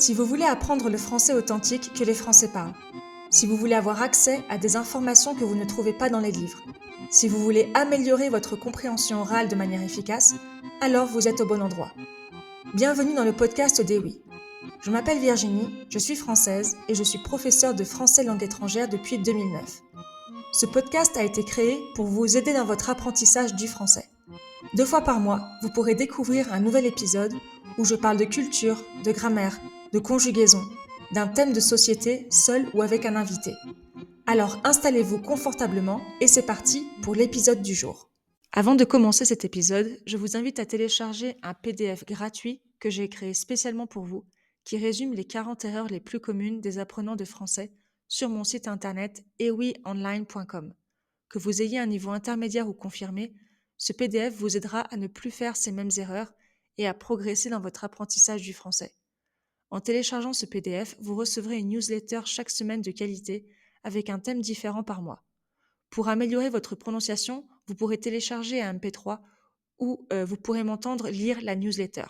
Si vous voulez apprendre le français authentique que les Français parlent, si vous voulez avoir accès à des informations que vous ne trouvez pas dans les livres, si vous voulez améliorer votre compréhension orale de manière efficace, alors vous êtes au bon endroit. Bienvenue dans le podcast des Oui. Je m'appelle Virginie, je suis française et je suis professeure de français langue étrangère depuis 2009. Ce podcast a été créé pour vous aider dans votre apprentissage du français. 2 fois par mois, vous pourrez découvrir un nouvel épisode où je parle de culture, de grammaire, de conjugaison, d'un thème de société seul ou avec un invité. Alors installez-vous confortablement et c'est parti pour l'épisode du jour. Avant de commencer cet épisode, je vous invite à télécharger un PDF gratuit que j'ai créé spécialement pour vous, qui résume les 40 erreurs les plus communes des apprenants de français sur mon site internet ewiionline.com. Que vous ayez un niveau intermédiaire ou confirmé, ce PDF vous aidera à ne plus faire ces mêmes erreurs et à progresser dans votre apprentissage du français. En téléchargeant ce PDF, vous recevrez une newsletter chaque semaine de qualité avec un thème différent par mois. Pour améliorer votre prononciation, vous pourrez télécharger un MP3 ou vous pourrez m'entendre lire la newsletter.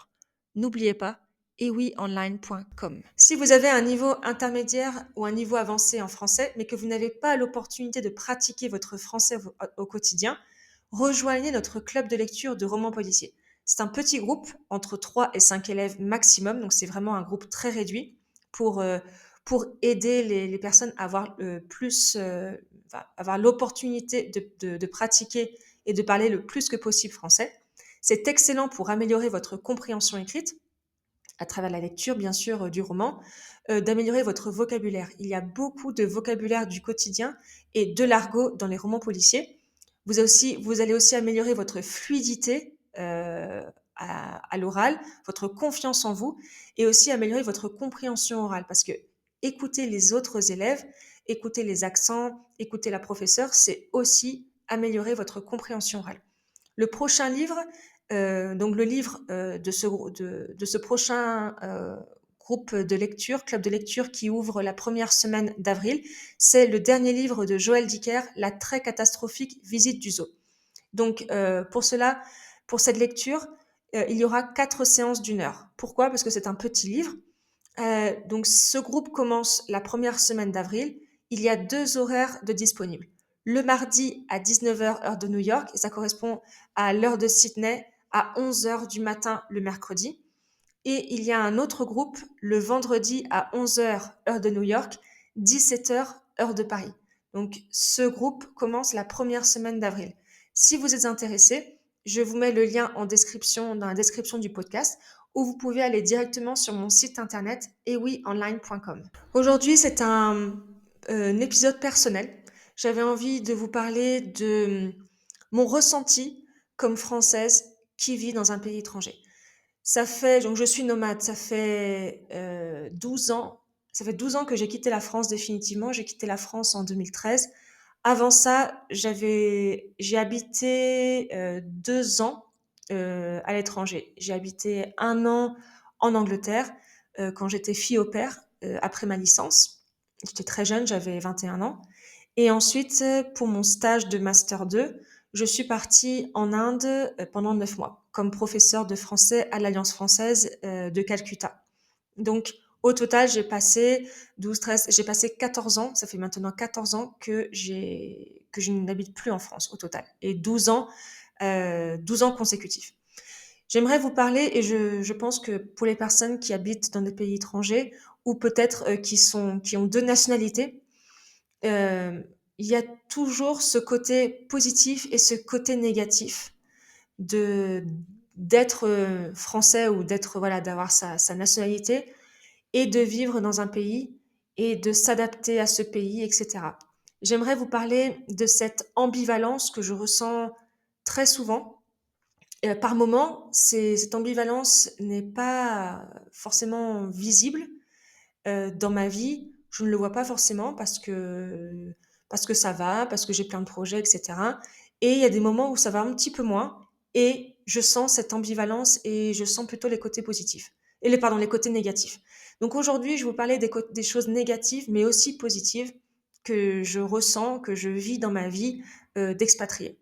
N'oubliez pas, ewiionline.com. Si vous avez un niveau intermédiaire ou un niveau avancé en français, mais que vous n'avez pas l'opportunité de pratiquer votre français au quotidien, rejoignez notre club de lecture de romans policiers. C'est un petit groupe, entre 3 et 5 élèves maximum, donc c'est vraiment un groupe très réduit pour aider les personnes à avoir l'opportunité de pratiquer et de parler le plus que possible français. C'est excellent pour améliorer votre compréhension écrite, à travers la lecture, bien sûr, du roman, d'améliorer votre vocabulaire. Il y a beaucoup de vocabulaire du quotidien et de l'argot dans les romans policiers. Vous allez aussi améliorer votre fluidité à l'oral, votre confiance en vous et aussi améliorer votre compréhension orale parce que écouter les autres élèves, écouter les accents, écouter la professeure, c'est aussi améliorer votre compréhension orale. Le prochain livre, donc le livre de ce prochain groupe de lecture, club de lecture qui ouvre la première semaine d'avril, c'est le dernier livre de Joël Dicker, La très catastrophique visite du zoo. Donc pour cette lecture, il y aura 4 séances d'1 heure. Pourquoi ? Parce que c'est un petit livre. Donc ce groupe commence la première semaine d'avril. Il y a 2 horaires de disponibles. Le mardi à 19h heure de New York, et ça correspond à l'heure de Sydney, à 11h du matin le mercredi. Et il y a un autre groupe le vendredi à 11h heure de New York, 17h heure de Paris. Donc ce groupe commence la première semaine d'avril. Si vous êtes intéressé, je vous mets le lien dans la description du podcast ou vous pouvez aller directement sur mon site internet ewiionline.com. Aujourd'hui, c'est un épisode personnel. J'avais envie de vous parler de mon ressenti comme Française qui vit dans un pays étranger. Donc je suis nomade, ça fait 12 ans. Ça fait 12 ans que j'ai quitté la France définitivement. J'ai quitté la France en 2013. Avant ça, j'ai habité 2 ans à l'étranger. J'ai habité 1 an en Angleterre quand j'étais fille au pair après ma licence. J'étais très jeune, j'avais 21 ans. Et ensuite, pour mon stage de Master 2, je suis partie en Inde pendant 9 mois comme professeure de français à l'Alliance française de Calcutta. Donc, au total, j'ai passé 14 ans, ça fait maintenant 14 ans que je n'habite plus en France au total, et 12 ans consécutifs. J'aimerais vous parler, et je pense que pour les personnes qui habitent dans des pays étrangers, ou peut-être qui ont 2 nationalités, euh, il y a toujours ce côté positif et ce côté négatif de d'être français ou d'avoir sa nationalité et de vivre dans un pays et de s'adapter à ce pays, etc. J'aimerais vous parler de cette ambivalence que je ressens très souvent. Par moments, cette ambivalence n'est pas forcément visible dans ma vie. Je ne le vois pas forcément parce que ça va, parce que j'ai plein de projets, etc. Et il y a des moments où ça va un petit peu moins et je sens cette ambivalence et je sens plutôt les côtés positifs les côtés négatifs. Donc aujourd'hui, je vais vous parler des choses négatives, mais aussi positives que je ressens, que je vis dans ma vie d'expatriée.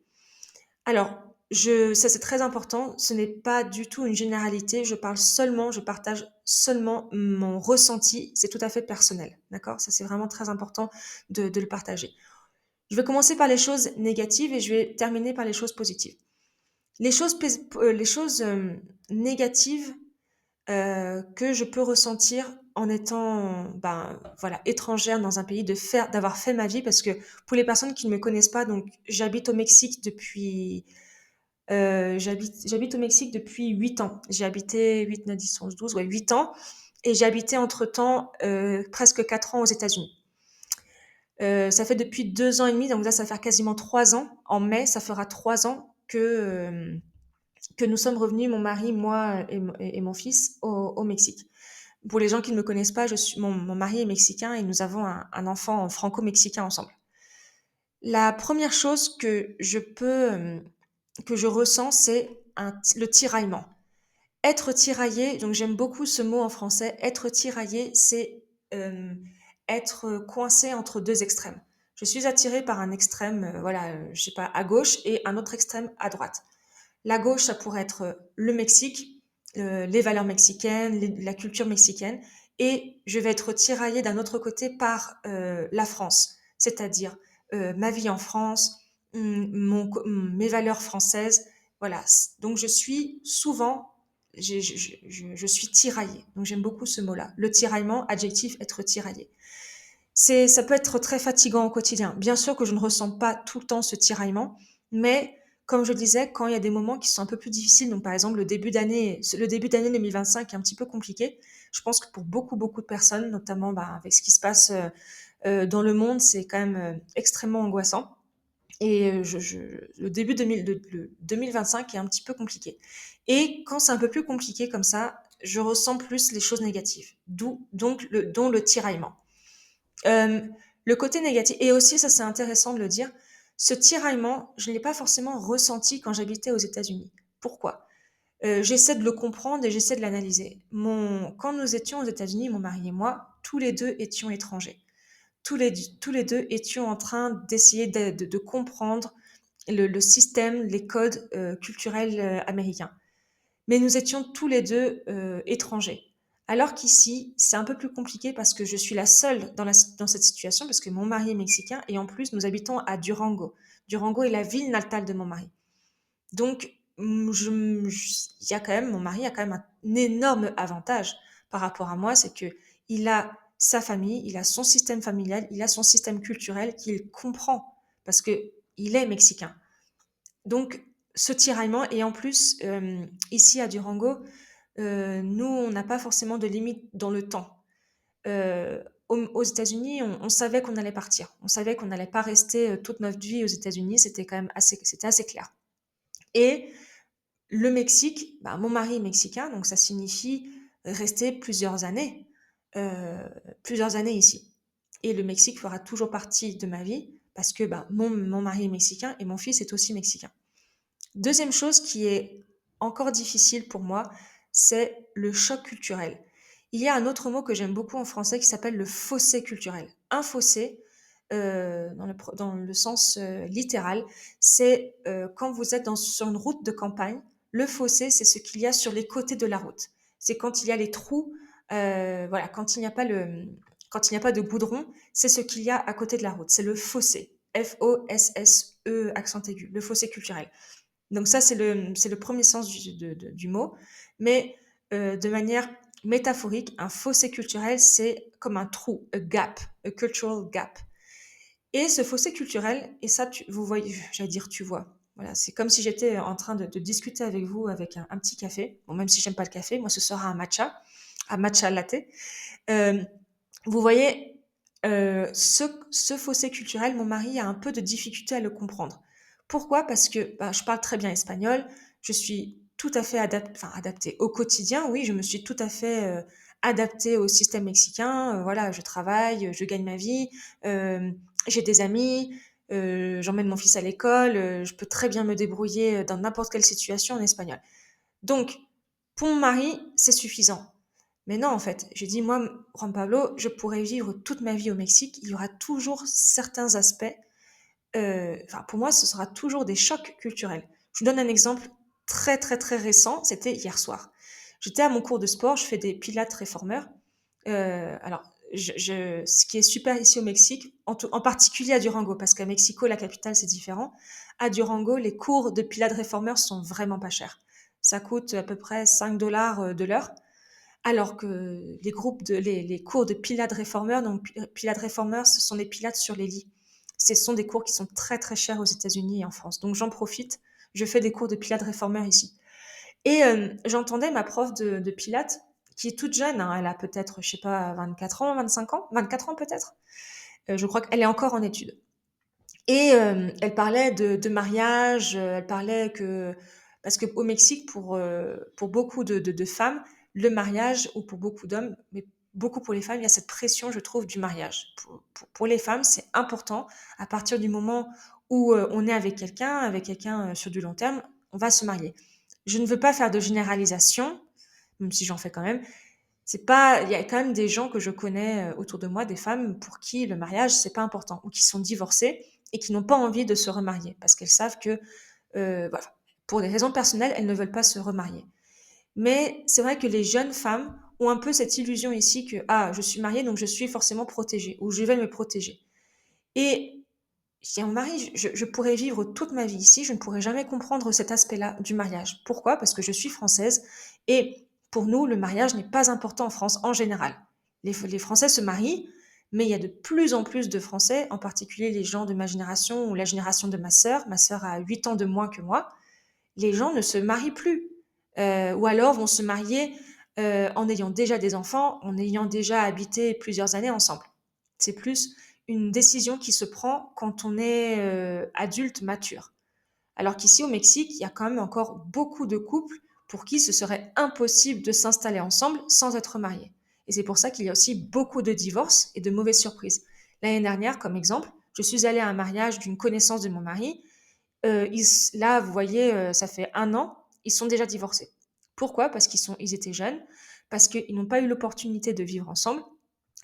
Alors, Ça c'est très important, ce n'est pas du tout une généralité, je partage seulement mon ressenti, c'est tout à fait personnel, d'accord? Ça c'est vraiment très important de le partager. Je vais commencer par les choses négatives et je vais terminer par les choses positives. Les choses négatives que je peux ressentir en étant, ben, voilà, étrangère dans un pays, d'avoir fait ma vie, parce que pour les personnes qui ne me connaissent pas, donc j'habite au Mexique depuis, j'habite au Mexique depuis 8 ans. J'ai habité 8, 9, 10, 11, 12, ouais, 8 ans. Et j'ai habité entre-temps presque 4 ans aux États-Unis. Ça fait depuis 2 ans et demi, donc là, ça va faire quasiment 3 ans. En mai, ça fera 3 ans que nous sommes revenus, mon mari, moi et mon fils, au Mexique. Pour les gens qui ne me connaissent pas, mon mari est mexicain et nous avons un enfant franco-mexicain ensemble. La première chose que je ressens, c'est le tiraillement. Être tiraillé, donc j'aime beaucoup ce mot en français, être tiraillé, c'est être coincé entre deux extrêmes. Je suis attirée par un extrême, voilà, je sais pas, à gauche et un autre extrême à droite. La gauche, ça pourrait être le Mexique, les valeurs mexicaines, la culture mexicaine, et je vais être tiraillée d'un autre côté par la France, c'est-à-dire ma vie en France, mes valeurs françaises, voilà. Donc je suis souvent, je suis tiraillée. Donc j'aime beaucoup ce mot-là. Le tiraillement, adjectif, être tiraillé. Ça peut être très fatigant au quotidien. Bien sûr que je ne ressens pas tout le temps ce tiraillement, mais comme je le disais, quand il y a des moments qui sont un peu plus difficiles, donc par exemple le début d'année 2025 est un petit peu compliqué. Je pense que pour beaucoup, beaucoup de personnes, notamment bah, avec ce qui se passe dans le monde, c'est quand même extrêmement angoissant. Et le début 2025 est un petit peu compliqué. Et quand c'est un peu plus compliqué comme ça, je ressens plus les choses négatives, dont le tiraillement. Euh, le côté négatif, et aussi ça c'est intéressant de le dire, ce tiraillement, je ne l'ai pas forcément ressenti quand j'habitais aux États-Unis. Pourquoi? J'essaie de le comprendre et j'essaie de l'analyser. Quand nous étions aux États-Unis, mon mari et moi, tous les deux étions étrangers. Tous les deux étions en train d'essayer de comprendre le système, les codes culturels américains. Mais nous étions tous les deux étrangers. Alors qu'ici, c'est un peu plus compliqué parce que je suis la seule dans cette situation, parce que mon mari est mexicain et en plus, nous habitons à Durango. Durango est la ville natale de mon mari. Donc, mon mari a quand même un énorme avantage par rapport à moi, c'est que il a sa famille, il a son système familial, il a son système culturel qu'il comprend parce que il est mexicain. Donc, ce tiraillement, et en plus, ici à Durango, nous, on n'a pas forcément de limite dans le temps. Aux États-Unis, on savait qu'on allait partir. On savait qu'on n'allait pas rester toute notre vie aux États-Unis. C'était assez clair. Et le Mexique, bah, mon mari est mexicain, donc ça signifie rester plusieurs années ici. Et le Mexique fera toujours partie de ma vie parce que bah, mon mari est mexicain et mon fils est aussi mexicain. Deuxième chose qui est encore difficile pour moi, c'est le choc culturel. Il y a un autre mot que j'aime beaucoup en français qui s'appelle le fossé culturel. Un fossé, dans le sens littéral, c'est quand vous êtes sur une route de campagne, le fossé, c'est ce qu'il y a sur les côtés de la route. C'est quand il y a les trous, voilà, quand il n'y a pas de goudron, c'est ce qu'il y a à côté de la route. C'est le fossé. Fosse, accent aigu, le fossé culturel. Donc ça, c'est le premier sens du mot. Mais de manière métaphorique, un fossé culturel, c'est comme un trou, a gap, a cultural gap. Et ce fossé culturel, et ça, vous voyez, j'allais dire, tu vois. Voilà, c'est comme si j'étais en train de discuter avec vous avec un petit café. Bon, même si j'aime pas le café, moi, ce sera un matcha latte. Euh, Vous voyez, ce fossé culturel, mon mari a un peu de difficulté à le comprendre. Pourquoi? Parce que bah, je parle très bien espagnol, je suis tout à fait adaptée au quotidien. Oui, je me suis tout à fait adaptée au système mexicain. Voilà, je travaille, je gagne ma vie, euh, j'ai des amis, j'emmène mon fils à l'école, je peux très bien me débrouiller dans n'importe quelle situation en espagnol. Donc, pour mon mari, c'est suffisant. Mais non, en fait, j'ai dit, moi, Juan Pablo, je pourrais vivre toute ma vie au Mexique. Il y aura toujours certains aspects. Pour moi, ce sera toujours des chocs culturels. Je vous donne un exemple très, très, très récent, c'était hier soir. J'étais à mon cours de sport, je fais des pilates réformeurs. Alors, ce qui est super ici au Mexique, en particulier à Durango, parce qu'à Mexico, la capitale, c'est différent. À Durango, les cours de pilates réformeurs sont vraiment pas chers. Ça coûte à peu près 5 dollars de l'heure. Alors que les cours de Pilates réformeurs, donc Pilates réformeurs, ce sont des Pilates sur les lits. Ce sont des cours qui sont très très chers aux États-Unis et en France. Donc j'en profite, je fais des cours de Pilates réformeurs ici. Et j'entendais ma prof de Pilates, qui est toute jeune, hein, elle a peut-être, je sais pas, 24 ans, 25 ans, 24 ans peut-être. Je crois qu'elle est encore en études. Et elle parlait de mariage, elle parlait que parce qu'au Mexique, pour beaucoup de femmes, le mariage, ou pour beaucoup d'hommes, mais beaucoup pour les femmes, il y a cette pression, je trouve, du mariage. Pour les femmes, c'est important, à partir du moment où on est avec quelqu'un sur du long terme, on va se marier. Je ne veux pas faire de généralisation, même si j'en fais quand même. C'est pas, il y a quand même des gens que je connais autour de moi, des femmes pour qui le mariage c'est pas important, ou qui sont divorcées et qui n'ont pas envie de se remarier parce qu'elles savent que, voilà, pour des raisons personnelles, elles ne veulent pas se remarier. Mais c'est vrai que les jeunes femmes ont un peu cette illusion ici que ah, je suis mariée donc je suis forcément protégée, ou je vais me protéger. Et si mon mari, je pourrais vivre toute ma vie ici, je ne pourrais jamais comprendre cet aspect-là du mariage. Pourquoi? Parce que je suis française et pour nous, le mariage n'est pas important en France en général. Les Français se marient, mais il y a de plus en plus de Français, en particulier les gens de ma génération ou la génération de ma sœur. Ma sœur a 8 ans de moins que moi. Les gens ne se marient plus. Ou alors vont se marier en ayant déjà des enfants, en ayant déjà habité plusieurs années ensemble. C'est plus une décision qui se prend quand on est adulte mature. Alors qu'ici au Mexique, il y a quand même encore beaucoup de couples pour qui ce serait impossible de s'installer ensemble sans être mariés. Et c'est pour ça qu'il y a aussi beaucoup de divorces et de mauvaises surprises. L'année dernière, comme exemple, je suis allée à un mariage d'une connaissance de mon mari. Là, vous voyez, ça fait un an, ils sont déjà divorcés. Pourquoi? Parce ils étaient jeunes, parce qu'ils n'ont pas eu l'opportunité de vivre ensemble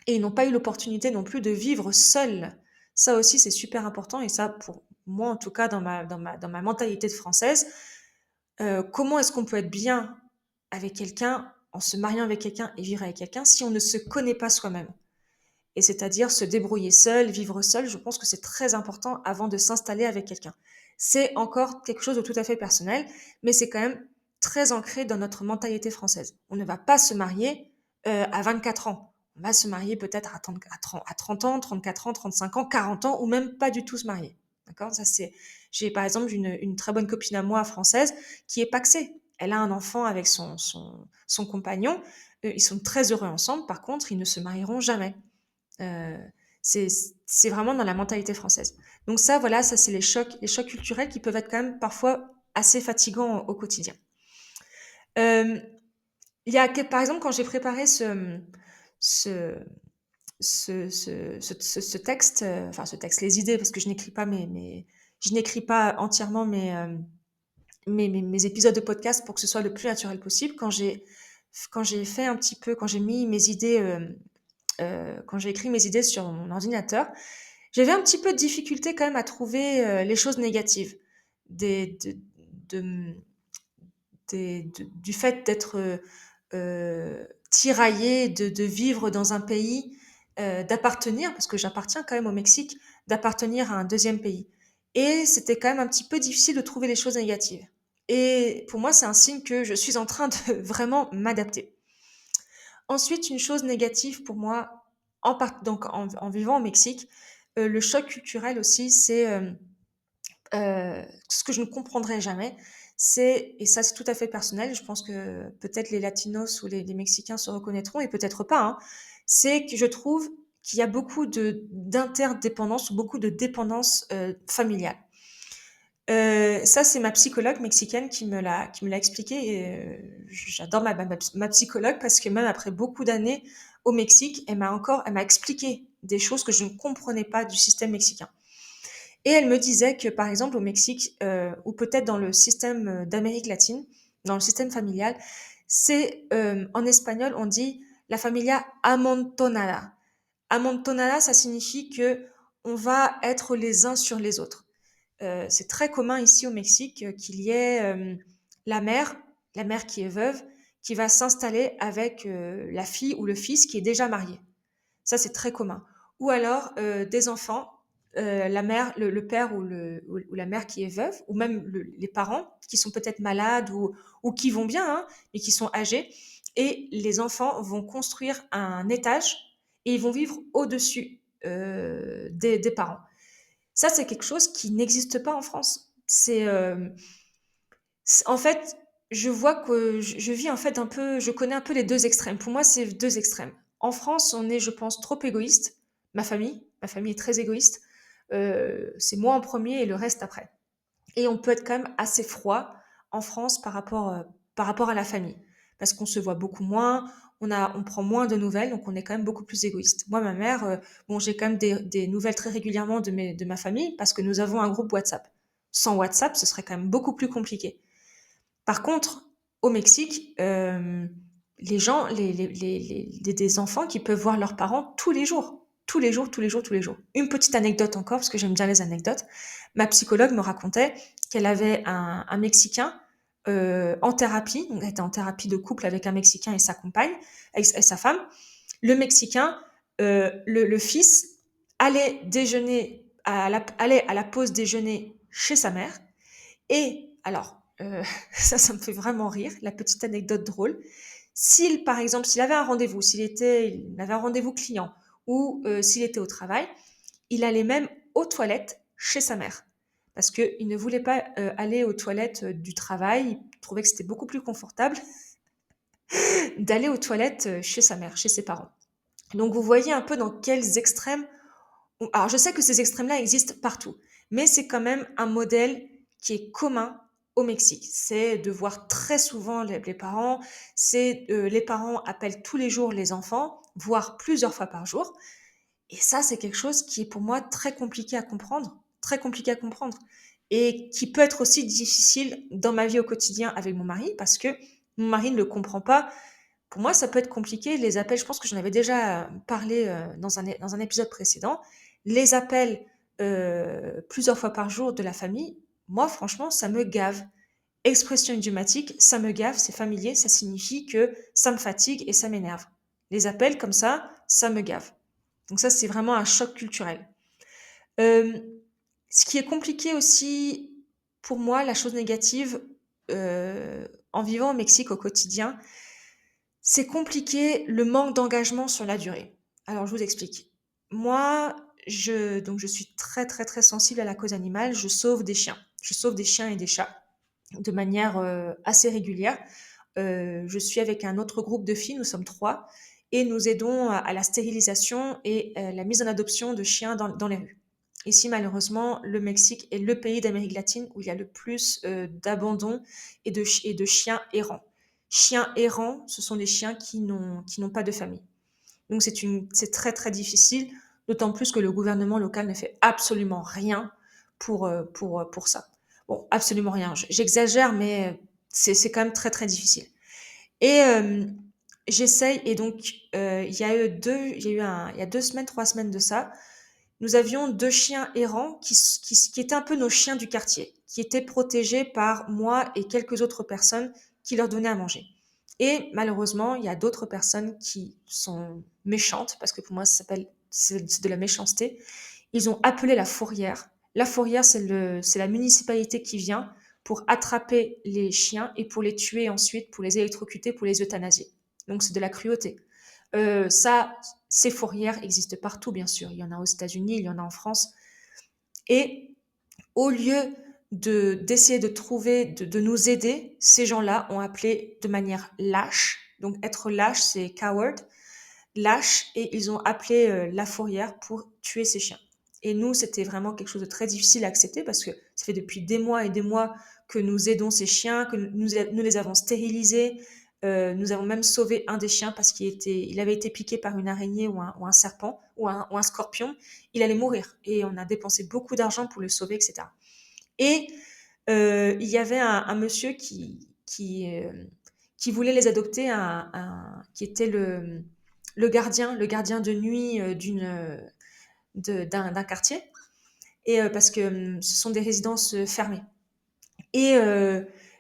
et ils n'ont pas eu l'opportunité non plus de vivre seuls. Ça aussi, c'est super important et ça, pour moi, en tout cas, dans ma mentalité de française, comment est-ce qu'on peut être bien avec quelqu'un, en se mariant avec quelqu'un et vivre avec quelqu'un si on ne se connaît pas soi-même? Et c'est-à-dire se débrouiller seul, vivre seul, je pense que c'est très important avant de s'installer avec quelqu'un. C'est encore quelque chose de tout à fait personnel, mais c'est quand même très ancré dans notre mentalité française. On ne va pas se marier à 24 ans. On va se marier peut-être à 30 ans, 34 ans, 35 ans, 40 ans, ou même pas du tout se marier. D'accord? J'ai par exemple une très bonne copine à moi française qui est paxée. Elle a un enfant avec son compagnon. Ils sont très heureux ensemble. Par contre, ils ne se marieront jamais. Euh, c'est c'est vraiment dans la mentalité française. Donc ça, voilà, ça c'est les chocs culturels qui peuvent être quand même parfois assez fatigants au quotidien. Euh, Par exemple, quand j'ai préparé ce, ce texte, enfin ce texte, les idées, parce que je n'écris pas je n'écris pas entièrement mes épisodes de podcast pour que ce soit le plus naturel possible. Quand j'ai fait un petit peu, quand j'ai mis mes idées quand j'ai écrit mes idées sur mon ordinateur, j'avais un petit peu de difficulté quand même à trouver les choses négatives des, de- du fait d'être tiraillé, de vivre dans un pays, d'appartenir, parce que j'appartiens quand même au Mexique, d'appartenir à un deuxième pays. Et c'était quand même un petit peu difficile de trouver les choses négatives. Et pour moi, c'est un signe que je suis en train de vraiment m'adapter. Ensuite, une chose négative pour moi, en vivant au Mexique, le choc culturel aussi, c'est ce que je ne comprendrai jamais, et ça c'est tout à fait personnel, je pense que peut-être les Latinos ou les Mexicains se reconnaîtront, et peut-être pas, hein, c'est que je trouve qu'il y a beaucoup d'interdépendance, ou beaucoup de dépendance familiale. Ça, c'est ma psychologue mexicaine qui me l'a expliqué. Et j'adore ma psychologue parce que même après beaucoup d'années au Mexique, elle m'a expliqué des choses que je ne comprenais pas du système mexicain. Et elle me disait que, par exemple, au Mexique, ou peut-être dans le système d'Amérique latine, dans le système familial, en espagnol, on dit la familia amontonada. Amontonada, ça signifie que on va être les uns sur les autres. c'est très commun ici au Mexique qu'il y ait la mère, la mère qui est veuve, qui va s'installer avec la fille ou le fils qui est déjà marié. Ça, c'est très commun. Ou alors des enfants, la mère, le père ou la mère qui est veuve, ou même les parents qui sont peut-être malades ou qui vont bien, hein, mais qui sont âgés, et les enfants vont construire un étage et ils vont vivre au-dessus des parents. Ça, c'est quelque chose qui n'existe pas en France. En fait, je vois que je vis en fait un peu, je connais un peu les deux extrêmes. Pour moi, c'est deux extrêmes. En France, on est, je pense, trop égoïste. Ma famille est très égoïste. C'est moi en premier et le reste après. Et on peut être quand même assez froid en France par rapport à la famille. Parce qu'on se voit beaucoup moins, on prend moins de nouvelles, donc on est quand même beaucoup plus égoïste. Moi, ma mère, bon, j'ai quand même des nouvelles très régulièrement de ma famille parce que nous avons un groupe WhatsApp. Sans WhatsApp, ce serait quand même beaucoup plus compliqué. Par contre, au Mexique, les gens, des enfants qui peuvent voir leurs parents tous les jours. Tous les jours, tous les jours, tous les jours. Une petite anecdote encore, parce que j'aime bien les anecdotes. Ma psychologue me racontait qu'elle avait un Mexicain en thérapie, donc elle était en thérapie de couple avec un Mexicain et sa compagne, et sa femme. Le Mexicain, le fils, allait déjeuner, allait à la pause déjeuner chez sa mère, et alors, ça me fait vraiment rire, la petite anecdote drôle. S'il, par exemple, s'il avait un rendez-vous, il avait un rendez-vous client ou s'il était au travail, il allait même aux toilettes chez sa mère. Parce qu'il ne voulait pas aller aux toilettes du travail, il trouvait que c'était beaucoup plus confortable d'aller aux toilettes chez sa mère, chez ses parents. Donc vous voyez un peu dans quels extrêmes. Alors je sais que ces extrêmes-là existent partout, mais c'est quand même un modèle qui est commun au Mexique. C'est de voir très souvent les parents, c'est les parents appellent tous les jours les enfants, voire plusieurs fois par jour. Et ça, c'est quelque chose qui est pour moi très compliqué à comprendre, et qui peut être aussi difficile dans ma vie au quotidien avec mon mari, parce que mon mari ne le comprend pas. Pour moi, ça peut être compliqué, les appels, je pense que j'en avais déjà parlé dans un épisode précédent, les appels plusieurs fois par jour de la famille, moi, franchement, ça me gave. Expression idiomatique, ça me gave, c'est familier, ça signifie que ça me fatigue et ça m'énerve. Les appels comme ça me gave. Donc ça, c'est vraiment un choc culturel. Euh, Ce qui est compliqué aussi pour moi, la chose négative en vivant au Mexique au quotidien, c'est compliqué le manque d'engagement sur la durée. Alors je vous explique. Moi, je suis très très très sensible à la cause animale. Je sauve des chiens. Je sauve des chiens et des chats de manière assez régulière. Je suis avec un autre groupe de filles, nous sommes trois, et nous aidons à la stérilisation et la mise en adoption de chiens dans les rues. Ici, malheureusement, le Mexique est le pays d'Amérique latine où il y a le plus d'abandon et de chiens errants. Chiens errants, ce sont des chiens qui n'ont pas de famille. Donc c'est très très difficile, d'autant plus que le gouvernement local ne fait absolument rien pour ça. Bon, absolument rien. J'exagère, mais c'est quand même très très difficile. Et j'essaye. Et donc il y a 2 semaines, 3 semaines de ça, nous avions deux chiens errants qui étaient un peu nos chiens du quartier, qui étaient protégés par moi et quelques autres personnes qui leur donnaient à manger. Et malheureusement, il y a d'autres personnes qui sont méchantes, parce que pour moi, c'est de la méchanceté. Ils ont appelé la fourrière. La fourrière, c'est la municipalité qui vient pour attraper les chiens et pour les tuer ensuite, pour les électrocuter, pour les euthanasier. Donc c'est de la cruauté. Ça, ces fourrières existent partout, bien sûr. Il y en a aux États-Unis, il y en a en France. Et au lieu d'essayer de trouver, de nous aider, ces gens-là ont appelé de manière lâche. Donc être lâche, c'est coward, lâche, et ils ont appelé la fourrière pour tuer ces chiens. Et nous, c'était vraiment quelque chose de très difficile à accepter parce que ça fait depuis des mois et des mois que nous aidons ces chiens, que nous les avons stérilisés. Nous avons même sauvé un des chiens parce il avait été piqué par une araignée ou un serpent ou un scorpion. Il allait mourir et on a dépensé beaucoup d'argent pour le sauver, etc. Et il y avait un monsieur qui voulait les adopter, qui était le gardien de nuit d'un quartier. et parce que ce sont des résidences fermées. Et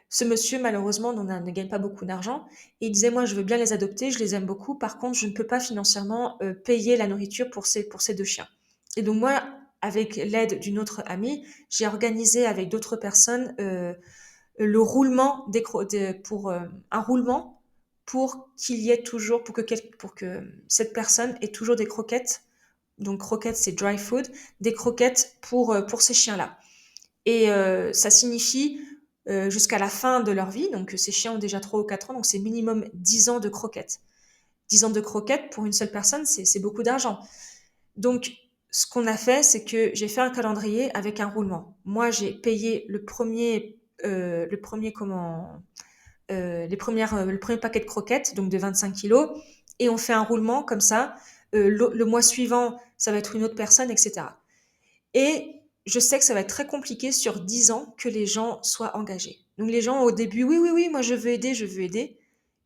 ce monsieur, malheureusement, ne gagne pas beaucoup d'argent. Et il disait, moi, je veux bien les adopter, je les aime beaucoup. Par contre, je ne peux pas financièrement payer la nourriture pour ces deux chiens. Et donc moi, avec l'aide d'une autre amie, j'ai organisé avec d'autres personnes le roulement pour un roulement pour qu'il y ait toujours, pour que cette personne ait toujours des croquettes. Donc croquettes, c'est dry food, des croquettes pour ces chiens-là. Et ça signifie jusqu'à la fin de leur vie, donc ces chiens ont déjà 3 ou 4 ans, donc c'est minimum 10 ans de croquettes. 10 ans de croquettes pour une seule personne, c'est beaucoup d'argent. Donc, ce qu'on a fait, c'est que j'ai fait un calendrier avec un roulement. Moi, j'ai payé le premier comment, le premier paquet de croquettes, donc de 25 kilos, et on fait un roulement comme ça. Le mois suivant, ça va être une autre personne, etc. Et je sais que ça va être très compliqué sur 10 ans que les gens soient engagés. Donc les gens au début, oui, oui, oui, moi je veux aider, je veux aider.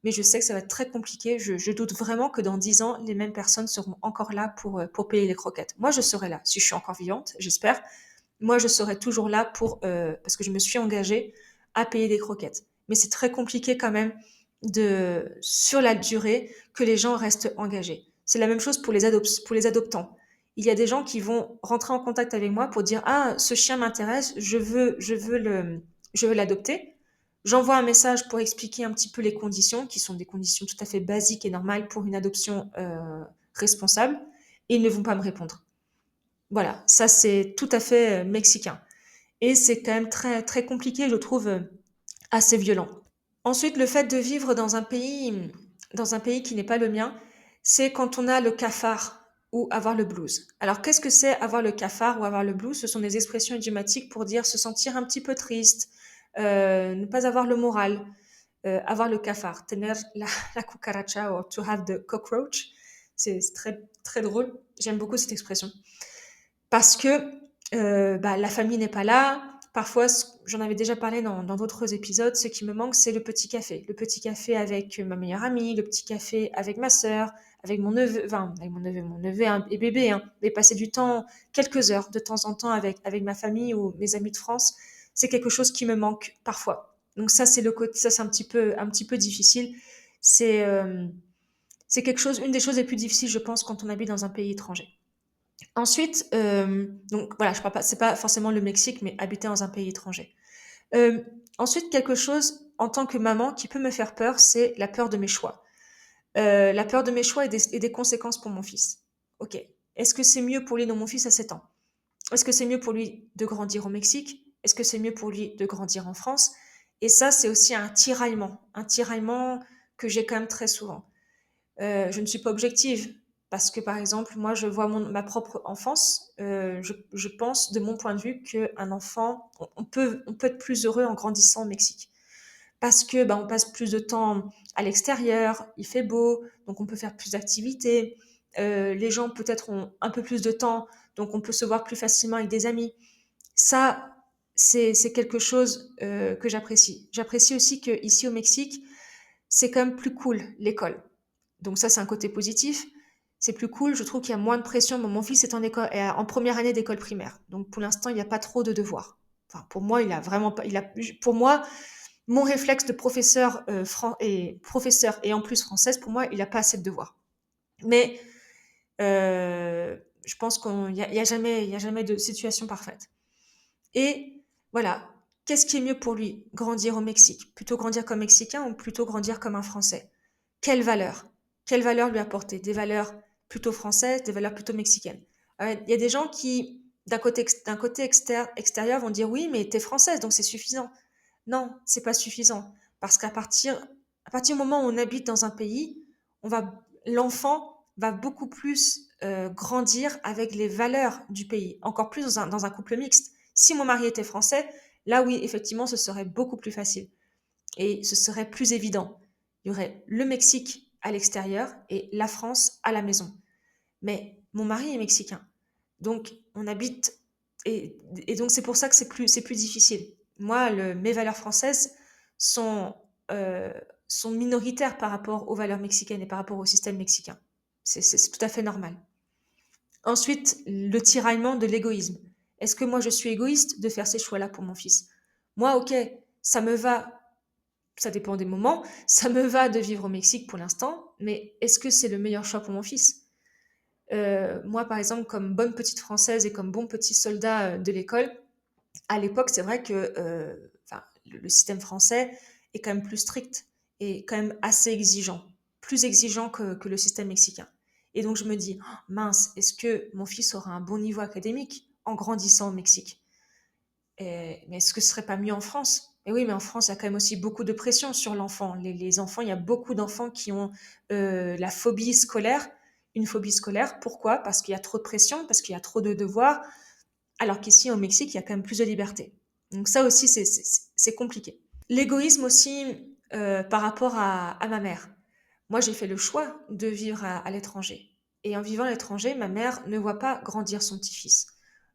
Mais je sais que ça va être très compliqué. Je doute vraiment que dans 10 ans, les mêmes personnes seront encore là pour payer les croquettes. Moi, je serai là, si je suis encore vivante, j'espère. Moi, je serai toujours là parce que je me suis engagée à payer des croquettes. Mais c'est très compliqué quand même sur la durée, que les gens restent engagés. C'est la même chose pour les adoptants. Il y a des gens qui vont rentrer en contact avec moi pour dire, ah, ce chien m'intéresse, je veux l'adopter. J'envoie un message pour expliquer un petit peu les conditions, qui sont des conditions tout à fait basiques et normales pour une adoption responsable, et ils ne vont pas me répondre. Voilà, ça c'est tout à fait mexicain. Et c'est quand même très, très compliqué, je trouve, assez violent. Ensuite, le fait de vivre dans un pays qui n'est pas le mien, c'est quand on a le cafard ou avoir le blues. Alors, qu'est-ce que c'est avoir le cafard ou avoir le blues? Ce sont des expressions idiomatiques pour dire se sentir un petit peu triste, ne pas avoir le moral, avoir le cafard, tener la cucaracha or to have the cockroach. C'est très, très drôle. J'aime beaucoup cette expression. Parce que la famille n'est pas là. Parfois, j'en avais déjà parlé dans d'autres épisodes, ce qui me manque, c'est le petit café. Le petit café avec ma meilleure amie, le petit café avec ma sœur, avec mon neveu, enfin, avec mon neveu et bébé, hein. Mais passer du temps, quelques heures de temps en temps avec ma famille ou mes amis de France, c'est quelque chose qui me manque parfois. Donc ça, ça c'est un petit peu difficile. C'est une des choses les plus difficiles, je pense, quand on habite dans un pays étranger. Ensuite, donc voilà, je parle pas, c'est pas forcément le Mexique, mais habiter dans un pays étranger. Euh, Ensuite, quelque chose en tant que maman qui peut me faire peur, c'est la peur de mes choix. La peur de mes choix et des conséquences pour mon fils. Ok, est-ce que c'est mieux pour lui, dans mon fils à 7 ans? Est-ce que c'est mieux pour lui de grandir au Mexique? Est-ce que c'est mieux pour lui de grandir en France? Et ça, c'est aussi un tiraillement que j'ai quand même très souvent. Je ne suis pas objective parce que, par exemple, moi, je vois ma propre enfance. Je pense, de mon point de vue, qu'un enfant, on peut être plus heureux en grandissant au Mexique. Parce que on passe plus de temps à l'extérieur, il fait beau, donc on peut faire plus d'activités. Les gens peut-être ont un peu plus de temps, donc on peut se voir plus facilement avec des amis. Ça, c'est quelque chose que j'apprécie. J'apprécie aussi qu'ici au Mexique, c'est quand même plus cool l'école. Donc ça, c'est un côté positif. C'est plus cool. Je trouve qu'il y a moins de pression. Mon fils est en première année d'école primaire. Donc pour l'instant, il n'y a pas trop de devoirs. Enfin, pour moi, il a vraiment pas. Pour moi, mon réflexe de professeur et en plus française, pour moi, il n'a pas assez de devoirs. Mais je pense il y a jamais de situation parfaite. Et voilà. Qu'est-ce qui est mieux pour lui? Grandir au Mexique? Plutôt grandir comme Mexicain ou plutôt grandir comme un Français? Quelles valeurs? Quelles valeurs lui apporter? Des valeurs plutôt françaises, des valeurs plutôt mexicaines. Il y a des gens qui, d'un côté extérieur, vont dire oui, mais t'es française, donc c'est suffisant. Non, c'est pas suffisant. Parce à partir du moment où on habite dans un pays, l'enfant va beaucoup plus grandir avec les valeurs du pays, encore plus dans un couple mixte. Si mon mari était français, là oui, effectivement, ce serait beaucoup plus facile et ce serait plus évident. Il y aurait le Mexique à l'extérieur et la France à la maison. Mais mon mari est mexicain, donc on habite et donc c'est pour ça que c'est plus difficile. Moi, mes valeurs françaises sont euh, sont minoritaires par rapport aux valeurs mexicaines et par rapport au système mexicain. C'est tout à fait normal. Ensuite, le tiraillement de l'égoïsme. Est-ce que moi, je suis égoïste de faire ces choix-là pour mon fils? Moi, ok, ça me va, ça dépend des moments, ça me va de vivre au Mexique pour l'instant, mais est-ce que c'est le meilleur choix pour mon fils? Moi, par exemple, comme bonne petite Française et comme bon petit soldat de l'école, à l'époque, c'est vrai que enfin, le système français est quand même plus strict et quand même assez exigeant, plus exigeant que le système mexicain. Et donc je me dis, oh, mince, est-ce que mon fils aura un bon niveau académique en grandissant au Mexique? Mais est-ce que ce serait pas mieux en France? Et oui, mais en France, il y a quand même aussi beaucoup de pression sur l'enfant. Les enfants, il y a beaucoup d'enfants qui ont la phobie scolaire, une phobie scolaire. Pourquoi? Parce qu'il y a trop de pression, parce qu'il y a trop de devoirs, alors qu'ici, au Mexique, il y a quand même plus de liberté. Donc ça aussi, c'est compliqué. L'égoïsme aussi par rapport à ma mère. Moi, j'ai fait le choix de vivre à l'étranger. Et en vivant à l'étranger, ma mère ne voit pas grandir son petit-fils.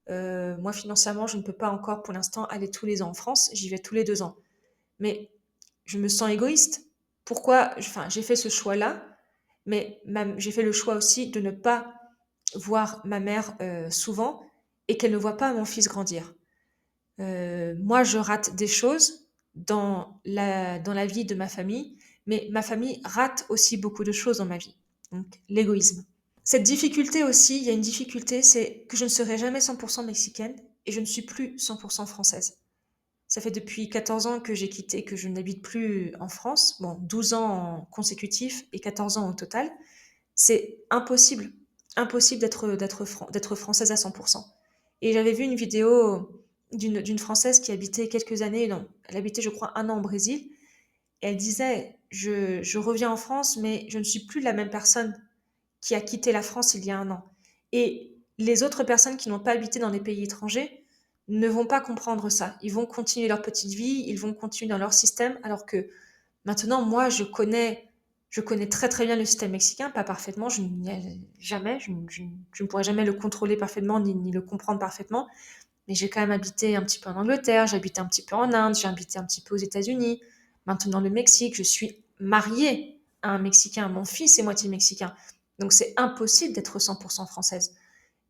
Moi, financièrement, je ne peux pas encore, pour l'instant, aller tous les ans en France. J'y vais tous les 2 ans. Mais je me sens égoïste. Pourquoi? Enfin, j'ai fait ce choix-là, mais j'ai fait le choix aussi de ne pas voir ma mère souvent et qu'elle ne voit pas mon fils grandir. Moi, je rate des choses dans la vie de ma famille, mais ma famille rate aussi beaucoup de choses dans ma vie. Donc, l'égoïsme. Cette difficulté aussi, il y a une difficulté, c'est que je ne serai jamais 100% mexicaine et je ne suis plus 100% française. Ça fait depuis 14 ans que j'ai quitté, que je n'habite plus en France. Bon, 12 ans consécutifs et 14 ans au total. C'est impossible, impossible d'être française à 100%. Et j'avais vu une vidéo d'une Française qui habitait quelques années, non, elle habitait je crois 1 an au Brésil, et elle disait, je reviens en France, mais je ne suis plus la même personne qui a quitté la France il y a 1 an. Et les autres personnes qui n'ont pas habité dans les pays étrangers ne vont pas comprendre ça. Ils vont continuer leur petite vie, ils vont continuer dans leur système, alors que maintenant, moi, je connais très très bien le système mexicain, pas parfaitement, jamais, je ne pourrais jamais le contrôler parfaitement ni le comprendre parfaitement, mais j'ai quand même habité un petit peu en Angleterre, j'ai habité un petit peu en Inde, j'ai habité un petit peu aux États-Unis, maintenant le Mexique, je suis mariée à un Mexicain, mon fils est moitié mexicain, donc c'est impossible d'être 100% française.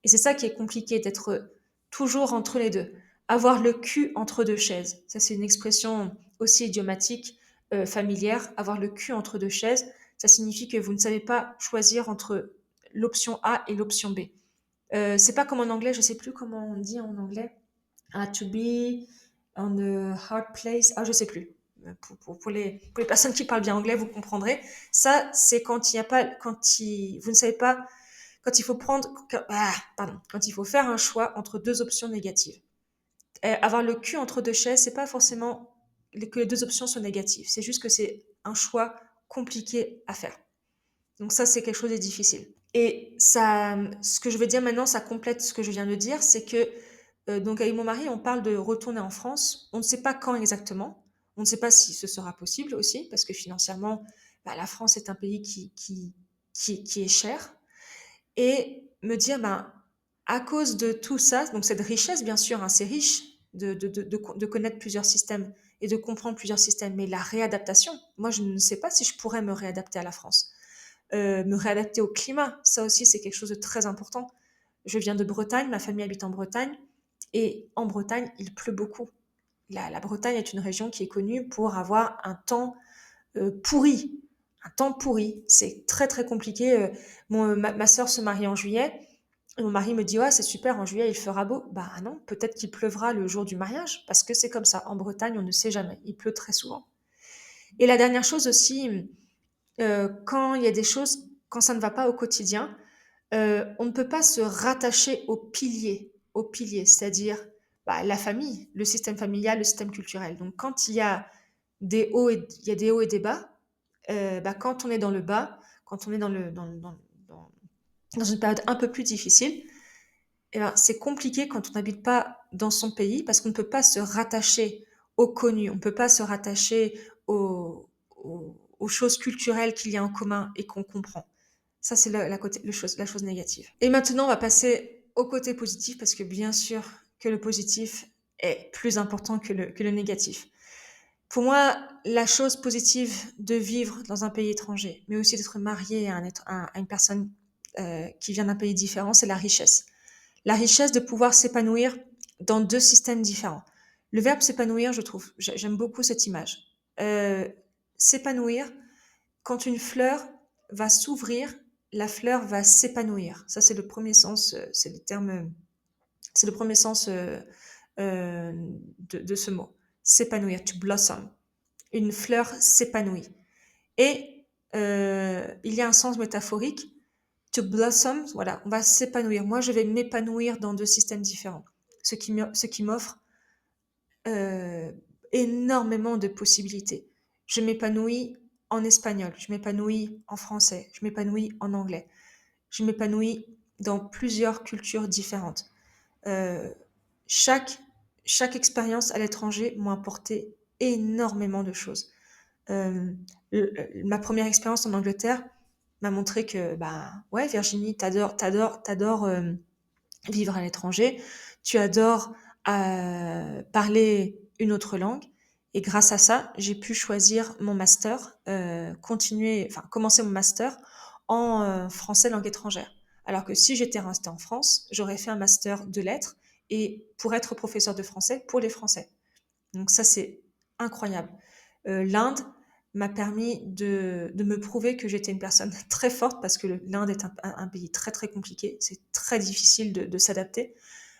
Et c'est ça qui est compliqué, d'être toujours entre les deux. Avoir le cul entre deux chaises. Ça, c'est une expression aussi idiomatique, familière. Avoir le cul entre deux chaises, ça signifie que vous ne savez pas choisir entre l'option A et l'option B. C'est pas comme en anglais, je sais plus comment on dit en anglais. To be on a hard place. Ah, je sais plus. Pour les personnes qui parlent bien anglais, vous comprendrez. Ça, c'est quand il y a pas, vous ne savez pas quand il faut quand il faut faire un choix entre deux options négatives. Avoir le cul entre deux chaises, c'est pas forcément que les deux options sont négatives. C'est juste que c'est un choix compliqué à faire. Donc ça, c'est quelque chose de difficile. Et ça, ce que je veux dire maintenant, ça complète ce que je viens de dire, c'est que donc avec mon mari, on parle de retourner en France. On ne sait pas quand exactement. On ne sait pas si ce sera possible aussi, parce que financièrement, la France est un pays qui est cher, et me dire, ben, à cause de tout ça, donc cette richesse, bien sûr, hein, c'est riche de connaître plusieurs systèmes et de comprendre plusieurs systèmes, mais la réadaptation, moi, je ne sais pas si je pourrais me réadapter à la France. Me réadapter au climat, ça aussi, c'est quelque chose de très important. Je viens de Bretagne, ma famille habite en Bretagne, et en Bretagne, il pleut beaucoup. La Bretagne est une région qui est connue pour avoir un temps pourri. Un temps pourri. C'est très très compliqué. Ma sœur se marie en juillet. Et mon mari me dit, ouais, c'est super, en juillet, il fera beau. Bah non, peut-être qu'il pleuvra le jour du mariage, parce que c'est comme ça. En Bretagne, on ne sait jamais. Il pleut très souvent. Et la dernière chose aussi, quand il y a des choses, quand ça ne va pas au quotidien, on ne peut pas se rattacher au pilier, c'est-à-dire la famille, le système familial, le système culturel. Donc quand il y a des hauts et des bas, quand on est dans le bas, quand on est dans une période un peu plus difficile, c'est compliqué quand on n'habite pas dans son pays parce qu'on ne peut pas se rattacher au connu, on ne peut pas se rattacher aux choses culturelles qu'il y a en commun et qu'on comprend. Ça, c'est la chose négative. Et maintenant, on va passer au côté positif parce que bien sûr que le positif est plus important que le négatif. Pour moi, la chose positive de vivre dans un pays étranger, mais aussi d'être marié à une personne qui vient d'un pays différent, c'est la richesse. La richesse de pouvoir s'épanouir dans 2 systèmes différents. Le verbe s'épanouir, je trouve, j'aime beaucoup cette image. S'épanouir, quand une fleur va s'ouvrir, la fleur va s'épanouir. Ça, c'est le premier sens, c'est le terme, c'est le premier sens de ce mot. S'épanouir, to blossom. Une fleur s'épanouit. Et il y a un sens métaphorique. To blossom, voilà, on va s'épanouir. Moi, je vais m'épanouir dans 2 systèmes différents, ce qui m'offre euh, énormément de possibilités. Je m'épanouis en espagnol, je m'épanouis en français, je m'épanouis en anglais, je m'épanouis dans plusieurs cultures différentes. Euh, chaque, chaque expérience à l'étranger m'a apporté énormément de choses. Euh, Ma première expérience en Angleterre m'a montré que, bah, ouais, Virginie, t'adores vivre à l'étranger, tu adores parler une autre langue. Et grâce à ça, j'ai pu choisir mon master, commencer mon master en français langue étrangère. Alors que si j'étais restée en France, j'aurais fait un master de lettres et pour être professeur de français pour les Français. Donc ça, c'est incroyable. L'Inde m'a permis de me prouver que j'étais une personne très forte parce que l'Inde est un pays très très compliqué. C'est très difficile de s'adapter.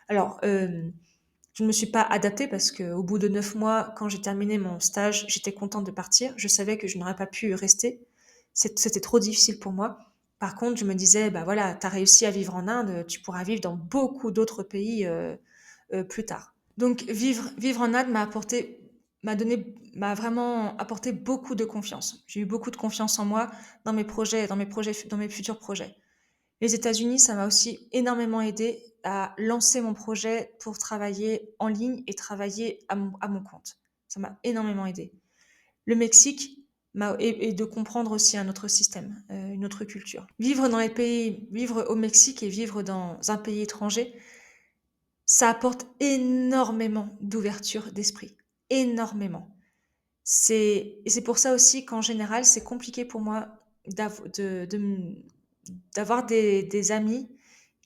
Alors, je ne me suis pas adaptée parce qu'au bout de 9 mois, quand j'ai terminé mon stage, j'étais contente de partir. Je savais que je n'aurais pas pu rester. C'était trop difficile pour moi. Par contre, je me disais, bah voilà, tu as réussi à vivre en Inde, tu pourras vivre dans beaucoup d'autres pays plus tard. Donc vivre en Inde m'a vraiment apporté beaucoup de confiance. J'ai eu beaucoup de confiance en moi, dans mes futurs projets. Les États-Unis, ça m'a aussi énormément aidé à lancer mon projet pour travailler en ligne et travailler à mon compte. Ça m'a énormément aidé. Le Mexique et de comprendre aussi un autre système, une autre culture. Vivre au Mexique et vivre dans un pays étranger, ça apporte énormément d'ouverture d'esprit. Énormément. Et c'est pour ça aussi qu'en général, c'est compliqué pour moi d'avoir des amis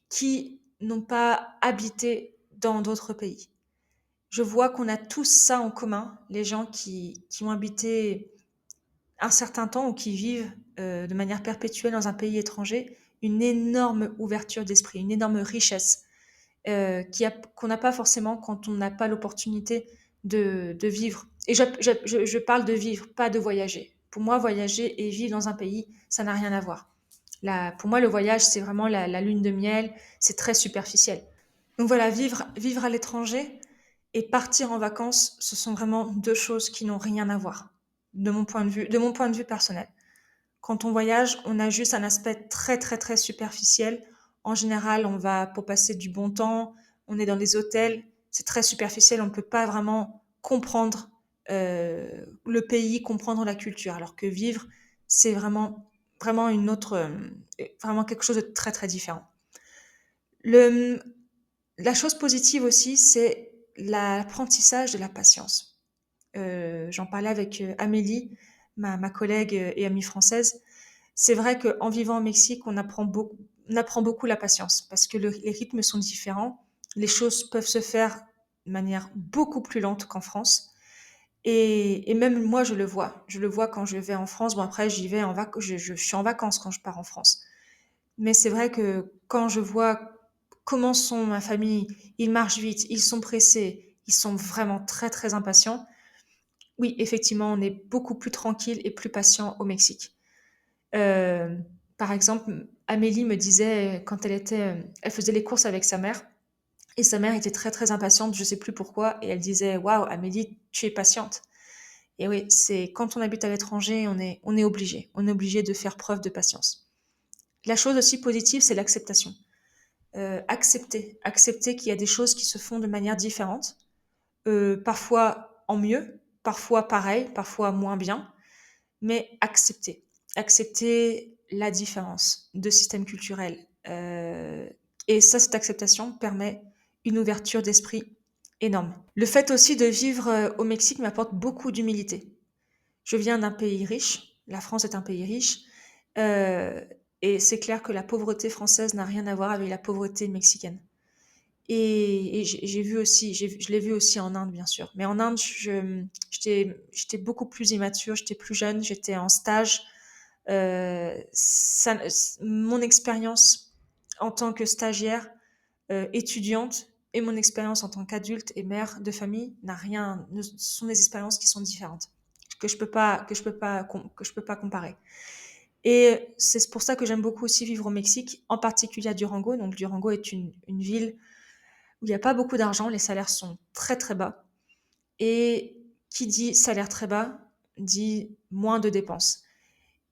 qui n'ont pas habité dans d'autres pays. Je vois qu'on a tous ça en commun, les gens qui ont habité un certain temps ou qui vivent de manière perpétuelle dans un pays étranger, une énorme ouverture d'esprit, une énorme richesse qu'on n'a pas forcément quand on n'a pas l'opportunité de vivre. Et je parle de vivre, pas de voyager. Pour moi, voyager et vivre dans un pays, ça n'a rien à voir. Pour moi, le voyage, c'est vraiment la lune de miel, c'est très superficiel. Donc voilà, vivre à l'étranger et partir en vacances, ce sont vraiment 2 choses qui n'ont rien à voir, de mon point de vue personnel. Quand on voyage, on a juste un aspect très très très superficiel. En général, on va pour passer du bon temps, on est dans des hôtels, c'est très superficiel, on ne peut pas vraiment comprendre le pays, comprendre la culture. Alors que vivre, c'est vraiment vraiment quelque chose de très très différent. Le, la chose positive aussi, c'est l'apprentissage de la patience. J'en parlais avec Amélie, ma collègue et amie française. C'est vrai qu'en vivant au Mexique, on apprend beaucoup la patience parce que les rythmes sont différents. Les choses peuvent se faire de manière beaucoup plus lente qu'en France. Et même moi, je le vois. Je le vois quand je vais en France. Bon, après, j'y vais je suis en vacances quand je pars en France. Mais c'est vrai que quand je vois comment sont ma famille, ils marchent vite, ils sont pressés, ils sont vraiment très, très impatients. Oui, effectivement, on est beaucoup plus tranquille et plus patient au Mexique. Euh, Par exemple, Amélie me disait quand elle faisait les courses avec sa mère, et sa mère était très très impatiente, je sais plus pourquoi, et elle disait waouh, Amélie, tu es patiente. Et oui, c'est quand on habite à l'étranger, on est obligé de faire preuve de patience. La chose aussi positive, c'est l'acceptation. Accepter qu'il y a des choses qui se font de manière différente, parfois en mieux, parfois pareil, parfois moins bien, mais accepter la différence de système culturel. Et ça, cette acceptation permet une ouverture d'esprit énorme. Le fait aussi de vivre au Mexique m'apporte beaucoup d'humilité. Je viens d'un pays riche, la France est un pays riche, euh, et c'est clair que la pauvreté française n'a rien à voir avec la pauvreté mexicaine. Et j'ai vu aussi, je l'ai vu aussi en Inde, bien sûr. Mais en Inde, j'étais beaucoup plus immature, j'étais plus jeune, j'étais en stage. Ça, mon expérience en tant que stagiaire, étudiante, et mon expérience en tant qu'adulte et mère de famille n'a rien, ce sont des expériences qui sont différentes, que je peux pas comparer. Et c'est pour ça que j'aime beaucoup aussi vivre au Mexique, en particulier à Durango. Donc Durango est une ville où il n'y a pas beaucoup d'argent, les salaires sont très très bas. Et qui dit salaire très bas dit moins de dépenses.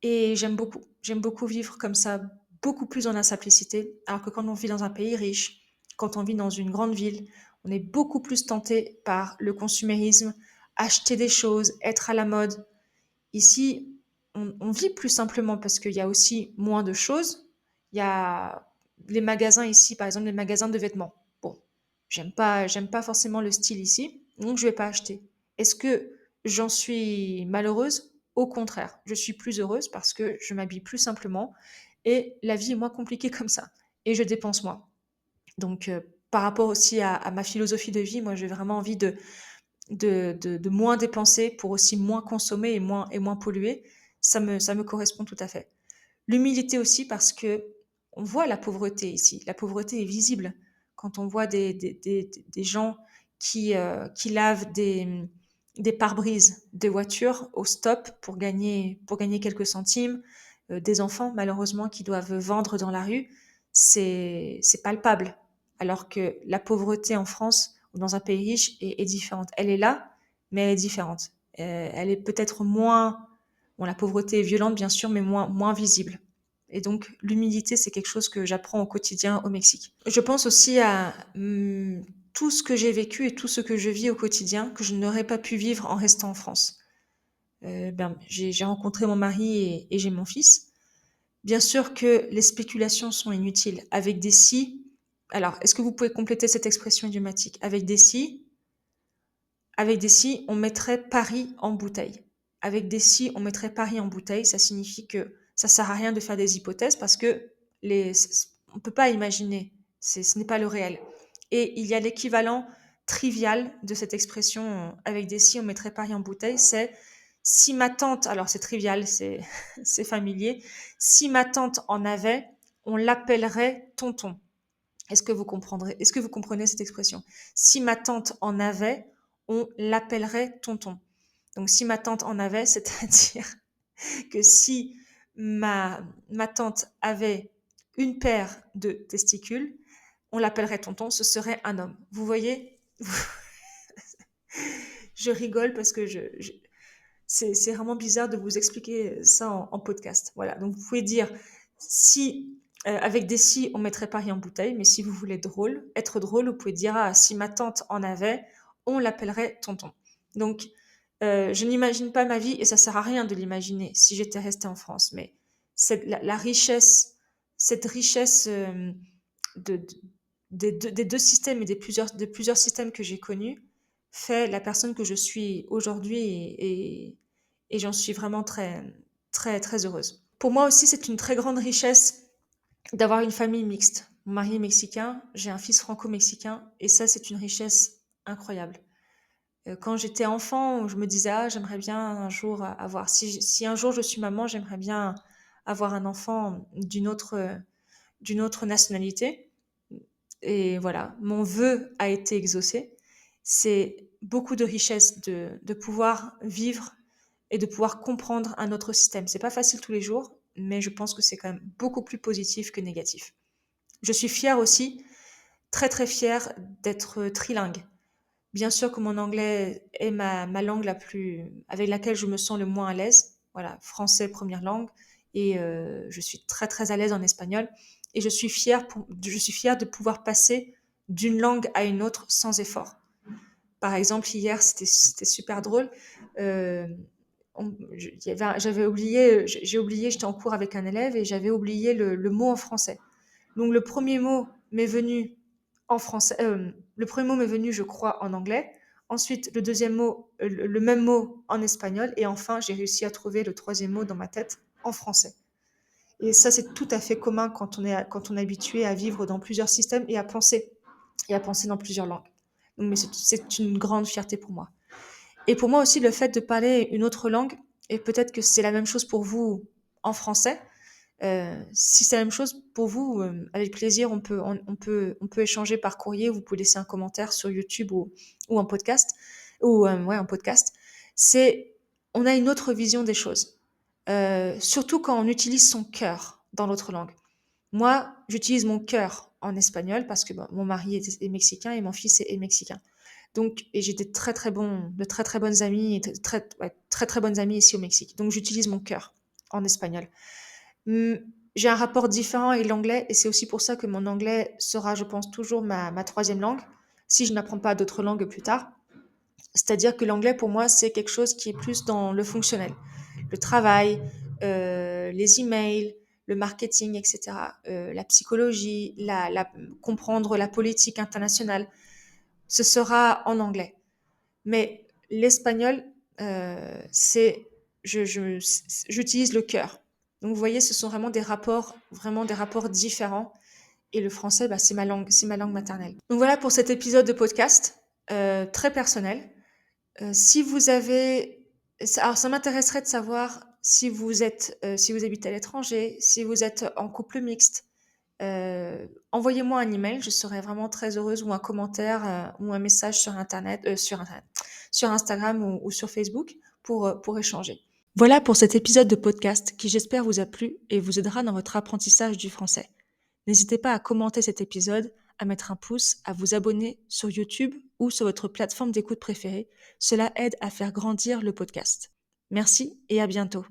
Et j'aime beaucoup vivre comme ça, beaucoup plus dans la simplicité. Alors que quand on vit dans un pays riche, quand on vit dans une grande ville, on est beaucoup plus tenté par le consumérisme, acheter des choses, être à la mode. Ici, on vit plus simplement parce qu'il y a aussi moins de choses. Il y a les magasins ici, par exemple, les magasins de vêtements. Bon, j'aime pas forcément le style ici, donc je vais pas acheter. Est-ce que j'en suis malheureuse? Au contraire, je suis plus heureuse parce que je m'habille plus simplement et la vie est moins compliquée comme ça. Et je dépense moins. Donc, par rapport aussi à ma philosophie de vie, moi, j'ai vraiment envie de moins dépenser pour aussi moins consommer et moins polluer. Ça me correspond tout à fait. L'humilité aussi parce que on voit la pauvreté ici. La pauvreté est visible quand on voit des gens qui lavent des pare-brises de voitures au stop pour gagner quelques centimes, des enfants malheureusement qui doivent vendre dans la rue. C'est palpable. Alors que la pauvreté en France ou dans un pays riche est différente. Elle est là, mais elle est différente. Elle est peut-être moins... Bon, la pauvreté est violente, bien sûr, mais moins visible. Et donc, l'humilité, c'est quelque chose que j'apprends au quotidien au Mexique. Je pense aussi à tout ce que j'ai vécu et tout ce que je vis au quotidien que je n'aurais pas pu vivre en restant en France. J'ai rencontré mon mari et j'ai mon fils. Bien sûr que les spéculations sont inutiles. Avec des si, alors, est-ce que vous pouvez compléter cette expression idiomatique? Avec des si, on mettrait Paris en bouteille. Avec des si, on mettrait Paris en bouteille. Ça signifie que ça sert à rien de faire des hypothèses parce que on peut pas imaginer. Ce n'est pas le réel. Et il y a l'équivalent trivial de cette expression avec des si, on mettrait Paris en bouteille. C'est si ma tante, alors c'est trivial, c'est familier. Si ma tante en avait, on l'appellerait tonton. Est-ce que vous comprenez cette expression? Si ma tante en avait, on l'appellerait tonton. Donc, si ma tante en avait, c'est-à-dire que si ma tante avait une paire de testicules, on l'appellerait tonton, ce serait un homme. Vous voyez? Je rigole parce que c'est vraiment bizarre de vous expliquer ça en podcast. Voilà. Donc, vous pouvez dire si, avec des si, on mettrait Paris en bouteille, mais si vous voulez être drôle, vous pouvez dire ah, si ma tante en avait, on l'appellerait tonton. Donc, je n'imagine pas ma vie et ça sert à rien de l'imaginer si j'étais restée en France. Mais la richesse, cette richesse de, de- des deux systèmes et de plusieurs systèmes que j'ai connus fait la personne que je suis aujourd'hui et j'en suis vraiment très heureuse. Pour moi aussi, c'est une très grande richesse d'avoir une famille mixte. Mon mari est mexicain, j'ai un fils franco-mexicain et ça, c'est une richesse incroyable. Quand j'étais enfant, je me disais, ah, j'aimerais bien un jour avoir, si un jour je suis maman, j'aimerais bien avoir un enfant d'une autre nationalité. Et voilà, mon vœu a été exaucé. C'est beaucoup de richesse de pouvoir vivre et de pouvoir comprendre un autre système. C'est pas facile tous les jours, mais je pense que c'est quand même beaucoup plus positif que négatif. Je suis fière aussi, très fière d'être trilingue. Bien sûr que mon anglais est ma langue avec laquelle je me sens le moins à l'aise. Voilà, français première langue et je suis très à l'aise en espagnol. Et je suis fière de pouvoir passer d'une langue à une autre sans effort. Par exemple, hier, c'était super drôle. Euh, j'avais oublié, j'ai oublié, j'étais en cours avec un élève et j'avais oublié le mot en français. Donc le premier mot m'est venu en français, le premier mot m'est venu, je crois, en anglais. Ensuite, le deuxième mot, le même mot en espagnol. Et enfin, j'ai réussi à trouver le troisième mot dans ma tête en français. Et ça, c'est tout à fait commun quand on est habitué à vivre dans plusieurs systèmes et à penser et à penser dans plusieurs langues. Donc, mais c'est une grande fierté pour moi. Et pour moi aussi, le fait de parler une autre langue, et peut-être que c'est la même chose pour vous en français, si c'est la même chose pour vous, avec plaisir, on peut échanger par courrier. Vous pouvez laisser un commentaire sur YouTube ou en podcast, en podcast. C'est, on a une autre vision des choses, surtout quand on utilise son cœur dans l'autre langue. Moi, j'utilise mon cœur en espagnol parce que mon mari est mexicain et mon fils est mexicain. Donc, et j'ai de très très bonnes amies, et très bonnes amies ici au Mexique. Donc, j'utilise mon cœur en espagnol. Mmh, j'ai un rapport différent avec l'anglais et c'est aussi pour ça que mon anglais sera, je pense, toujours ma troisième langue, si je n'apprends pas d'autres langues plus tard. C'est-à-dire que l'anglais, pour moi, c'est quelque chose qui est plus dans le fonctionnel. Le travail, les emails, le marketing, etc., la psychologie, comprendre la politique internationale, ce sera en anglais. Mais l'espagnol, c'est, j'utilise le cœur. Donc, vous voyez, ce sont vraiment des rapports différents. Et le français, c'est ma langue maternelle. Donc voilà pour cet épisode de podcast, très personnel. Si vous avez, alors ça m'intéresserait de savoir si vous habitez à l'étranger, si vous êtes en couple mixte. Envoyez-moi un email, je serais vraiment très heureuse, ou un commentaire, ou un message sur Internet, sur Instagram ou sur Facebook pour échanger. Voilà pour cet épisode de podcast qui, j'espère, vous a plu et vous aidera dans votre apprentissage du français. N'hésitez pas à commenter cet épisode, à mettre un pouce, à vous abonner sur YouTube ou sur votre plateforme d'écoute préférée. Cela aide à faire grandir le podcast. Merci et à bientôt.